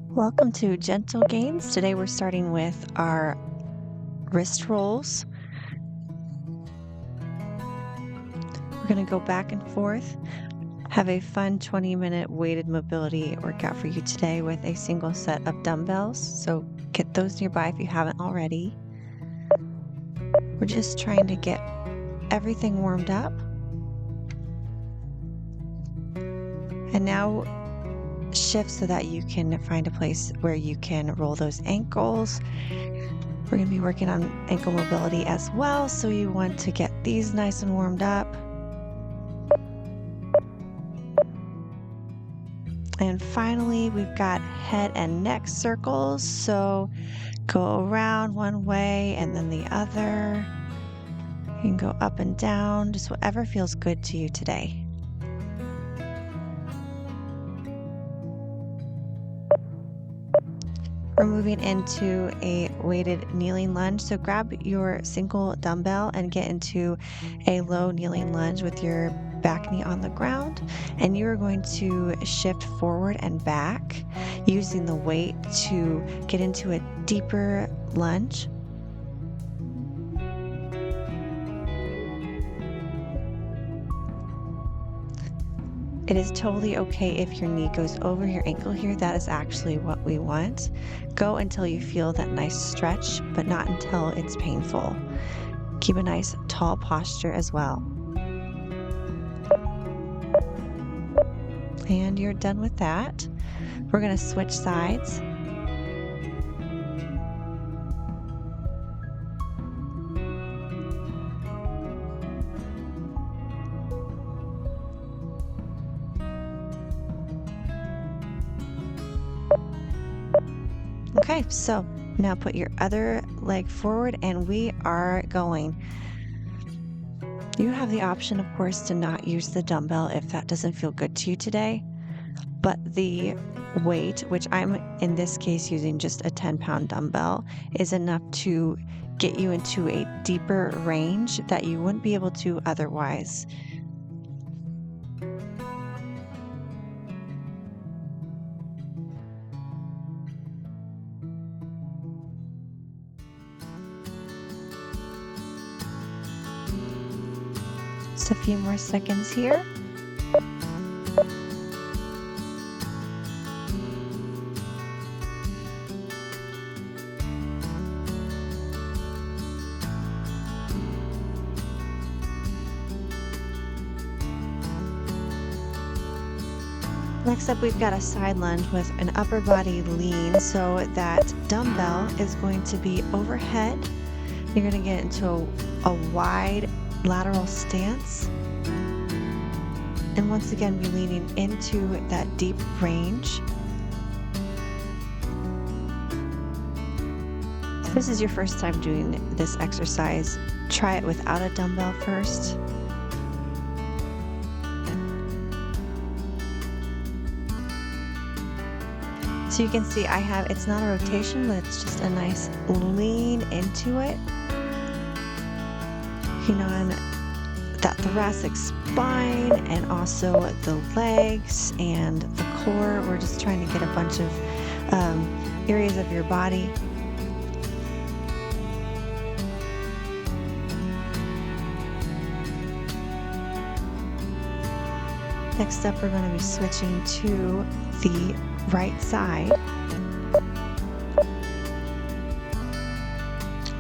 Welcome to Gentle Gains. Today we're starting with our wrist rolls. We're going to go back and forth, have a fun 20-minute weighted mobility workout for you today with a single set of dumbbells. So get those nearby if you haven't already. We're just trying to get everything warmed up. And now shift so that you can find a place where you can roll those ankles. We're going to be working on ankle mobility as well, so you want to get these nice and warmed up. And finally, we've got head and neck circles, so go around one way and then the other. You can go up and down, just whatever feels good to you today. We're moving into a weighted kneeling lunge. So grab your single dumbbell and get into a low kneeling lunge with your back knee on the ground. And you are going to shift forward and back using the weight to get into a deeper lunge. It is totally okay if your knee goes over your ankle here. That is actually what we want. Go until you feel that nice stretch, but not until it's painful. Keep a nice tall posture as well. And you're done with that. We're going to switch sides. Okay, so now put your other leg forward and we are going. You have the option, of course, to not use the dumbbell if that doesn't feel good to you today, but the weight, which I'm in this case using just a 10-pound dumbbell, is enough to get you into a deeper range that you wouldn't be able to otherwise. Just a few more seconds here. Next up, we've got a side lunge with an upper body lean, so that dumbbell is going to be overhead. You're going to get into a wide lateral stance. And once again, we're leaning into that deep range. If this is your first time doing this exercise, try it without a dumbbell first. So you can see it's not a rotation, but it's just a nice lean into it. On that thoracic spine and also the legs and the core. We're just trying to get a bunch of areas of your body. Next up, we're going to be switching to the right side.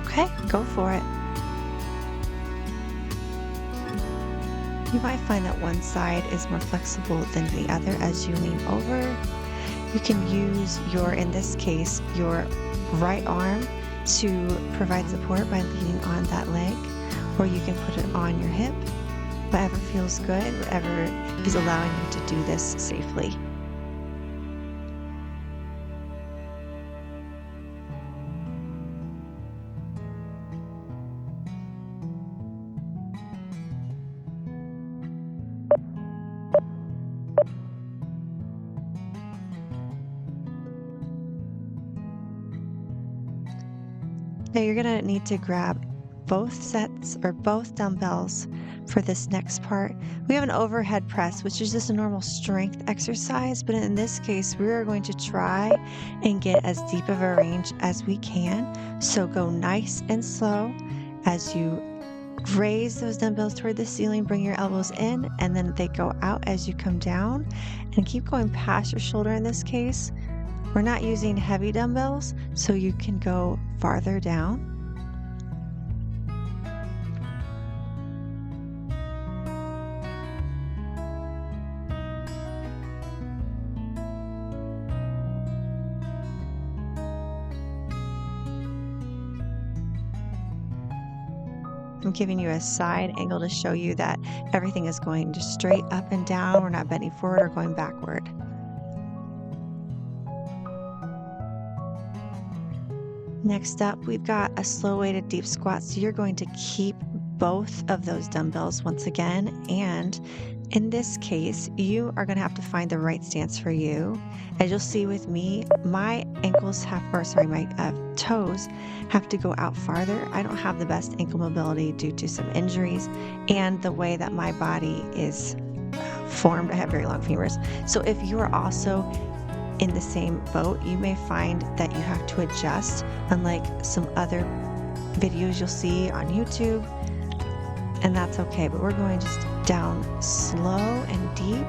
Okay, go for it. You might find that one side is more flexible than the other as you lean over. You can use in this case, your right arm to provide support by leaning on that leg, or you can put it on your hip. Whatever feels good, whatever is allowing you to do this safely. Now you're going to need to grab both sets or both dumbbells for this next part. We have an overhead press, which is just a normal strength exercise, but in this case, we are going to try and get as deep of a range as we can. So go nice and slow as you raise those dumbbells toward the ceiling, bring your elbows in, and then they go out as you come down, and keep going past your shoulder in this case. We're not using heavy dumbbells, so you can go farther down. I'm giving you a side angle to show you that everything is going just straight up and down. We're not bending forward or going backward. Next up, we've got a slow weighted deep squat. So you're going to keep both of those dumbbells once again. And in this case, you are going to have to find the right stance for you. As you'll see with me, my toes have to go out farther. I don't have the best ankle mobility due to some injuries and the way that my body is formed. I have very long femurs. So if you are also in the same boat, you may find that you have to adjust, unlike some other videos you'll see on YouTube, and that's okay. But we're going just down slow and deep,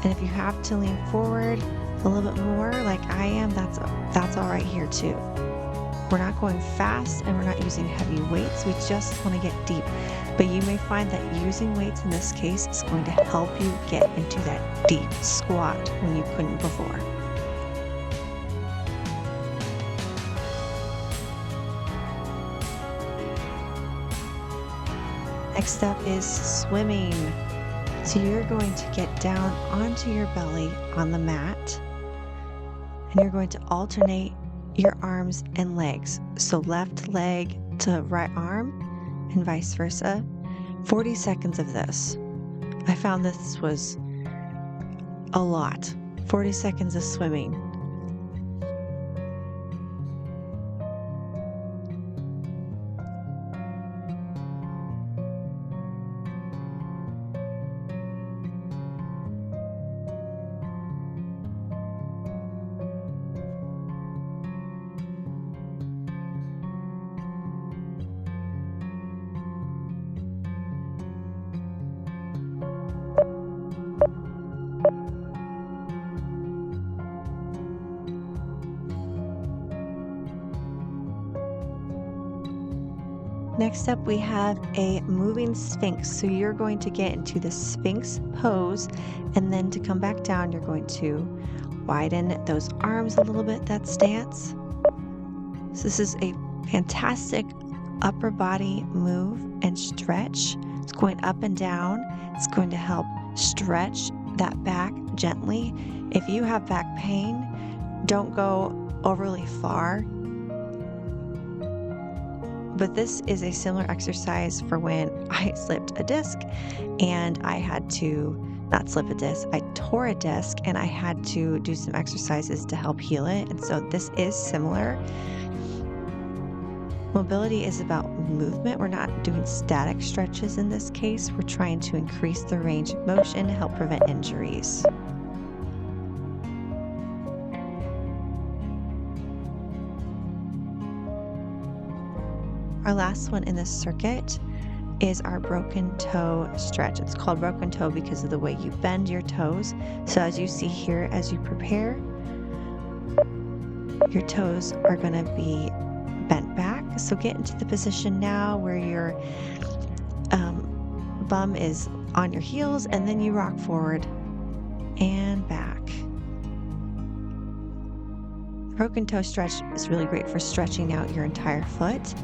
and if you have to lean forward a little bit more like I am, that's all right here too. We're not going fast and we're not using heavy weights. We just want to get deep, but you may find that using weights in this case is going to help you get into that deep squat when you couldn't before. Next up is swimming. So you're going to get down onto your belly on the mat, and you're going to alternate your arms and legs. So left leg to right arm and vice versa. 40 seconds of this. I found this was a lot. 40 seconds of swimming. Next up, we have a moving sphinx. So you're going to get into the sphinx pose, and then to come back down, you're going to widen those arms a little bit, that stance. So this is a fantastic upper body move and stretch. It's going up and down. It's going to help stretch that back gently. If you have back pain, don't go overly far. But this is a similar exercise for when I slipped a disc and I had to not slip a disc, I tore a disc and I had to do some exercises to help heal it. And so this is similar. Mobility is about movement. We're not doing static stretches in this case. We're trying to increase the range of motion to help prevent injuries. Our last one in this circuit is our broken toe stretch. It's called broken toe because of the way you bend your toes. So as you see here, as you prepare, your toes are going to be bent back. So get into the position now where your bum is on your heels, and then you rock forward and back. The broken toe stretch is really great for stretching out your entire foot.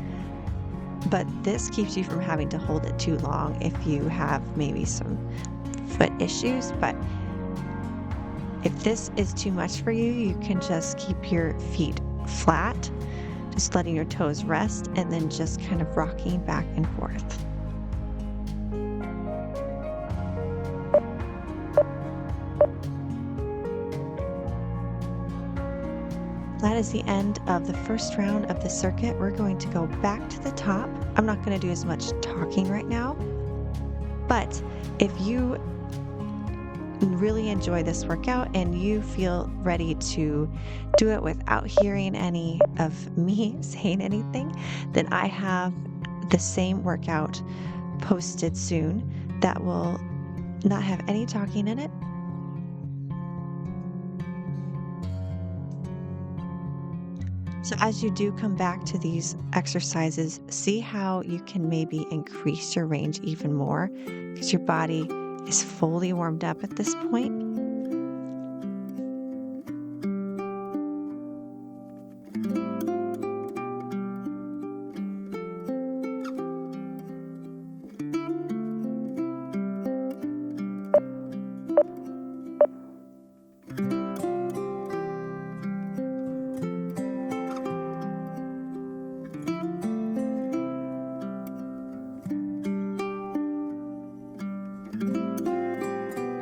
But this keeps you from having to hold it too long if you have maybe some foot issues. But if this is too much for you, you can just keep your feet flat, just letting your toes rest, and then just kind of rocking back and forth. That is the end of the first round of the circuit. We're going to go back to the top. I'm not going to do as much talking right now, but if you really enjoy this workout and you feel ready to do it without hearing any of me saying anything, then I have the same workout posted soon that will not have any talking in it. So, as you do come back to these exercises, see how you can maybe increase your range even more because your body is fully warmed up at this point.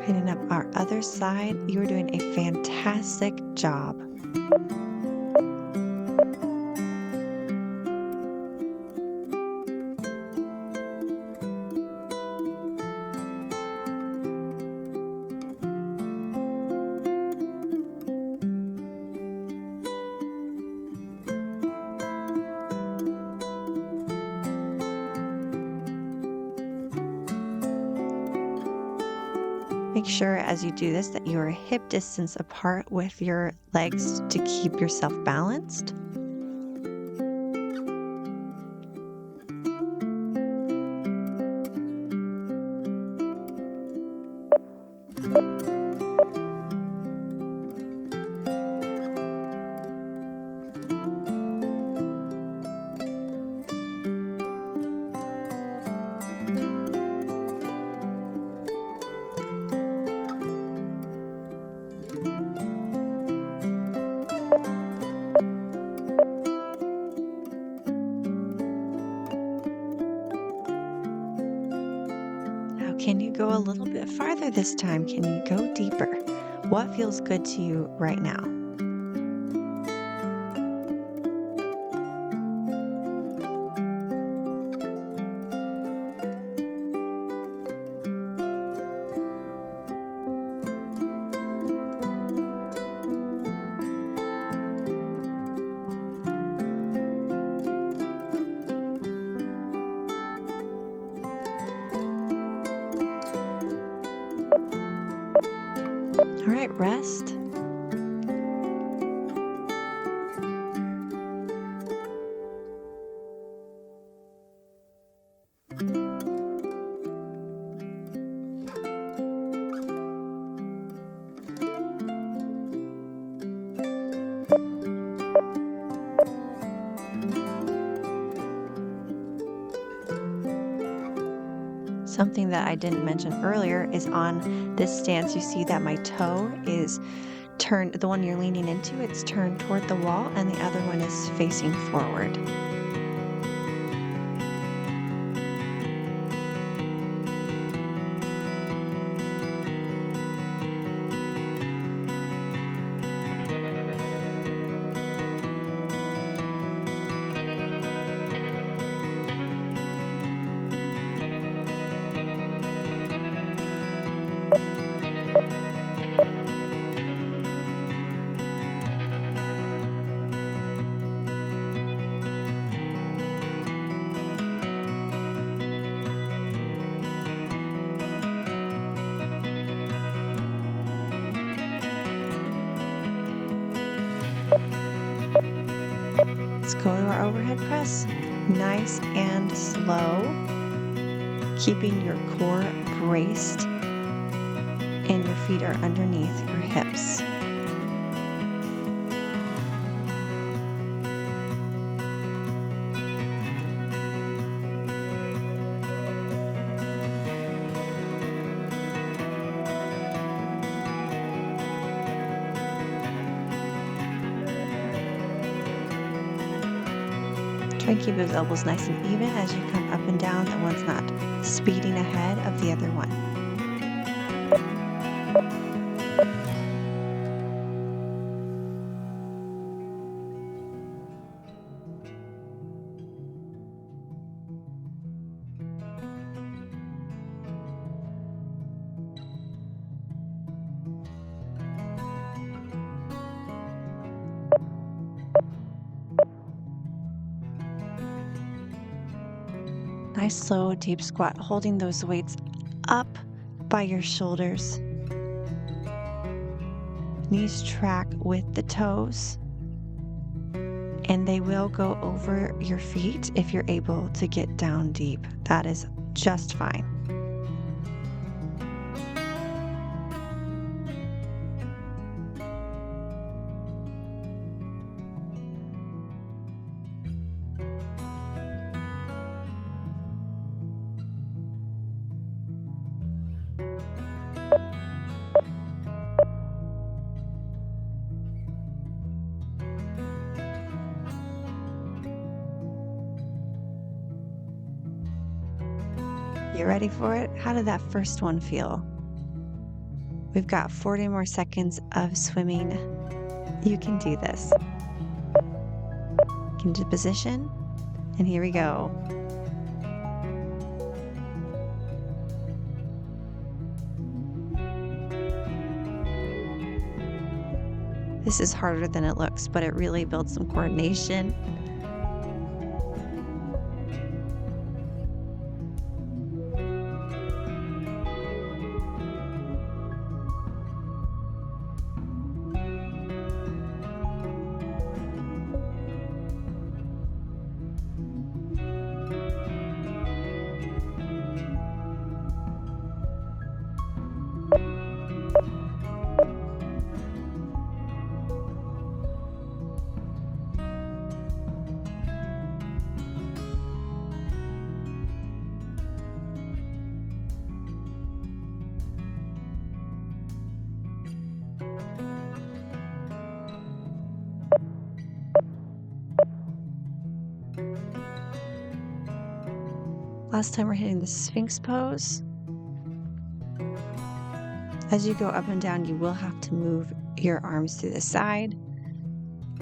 Hitting up our other side, you're doing a fantastic job. Make sure as you do this that you are hip distance apart with your legs to keep yourself balanced. Now, can you go a little bit farther this time? Can you go deeper? What feels good to you right now? All right, rest. Something that I didn't mention earlier is on this stance, you see that my toe is turned, the one you're leaning into, it's turned toward the wall, and the other one is facing forward. Let's go to our overhead press. Nice and slow, keeping your core braced and your feet are underneath your hips. Try and keep those elbows nice and even as you come up and down. That one's not speeding ahead of the other one. nice slow deep squat, holding those weights up by your shoulders. Knees track with the toes, and they will go over your feet if you're able to get down deep. That is just fine. You ready for it? How did that first one feel? We've got 40 more seconds of swimming. You can do this. Get into position, and here we go. This is harder than it looks, but it really builds some coordination. Last time we're hitting the Sphinx pose. As you go up and down, you will have to move your arms to the side.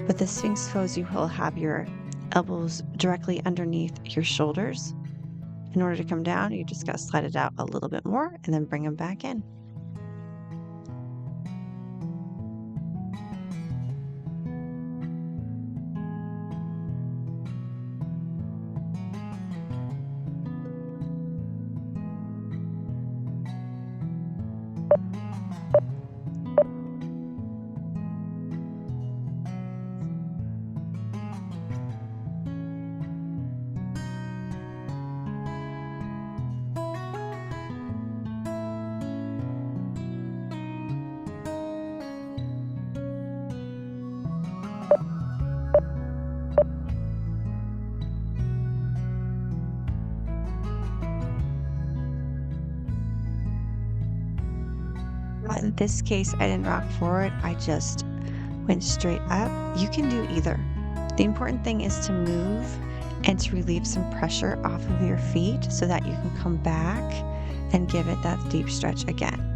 But the Sphinx pose, you will have your elbows directly underneath your shoulders. In order to come down, you just got to slide it out a little bit more and then bring them back in. In this case, I didn't rock forward. I just went straight up. You can do either. The important thing is to move and to relieve some pressure off of your feet so that you can come back and give it that deep stretch again.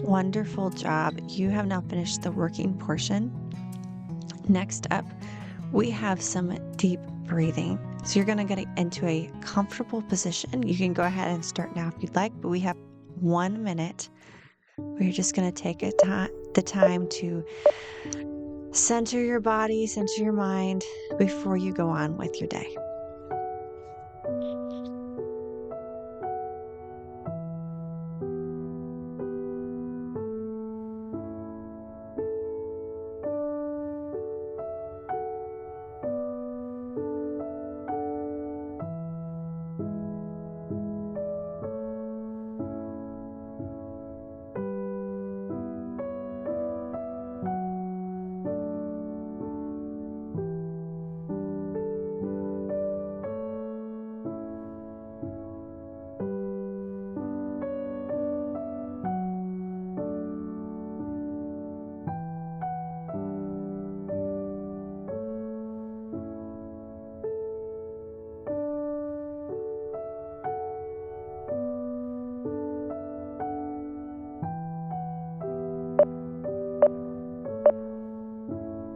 Wonderful job. You have now finished the working portion. Next up, we have some deep breathing. So you're going to get into a comfortable position. You can go ahead and start now if you'd like, but we have 1 minute where you're just going to take the time to center your body, center your mind before you go on with your day.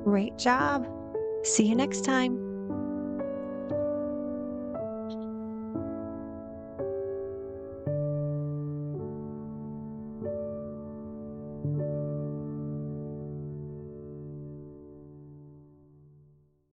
Great job. See you next time.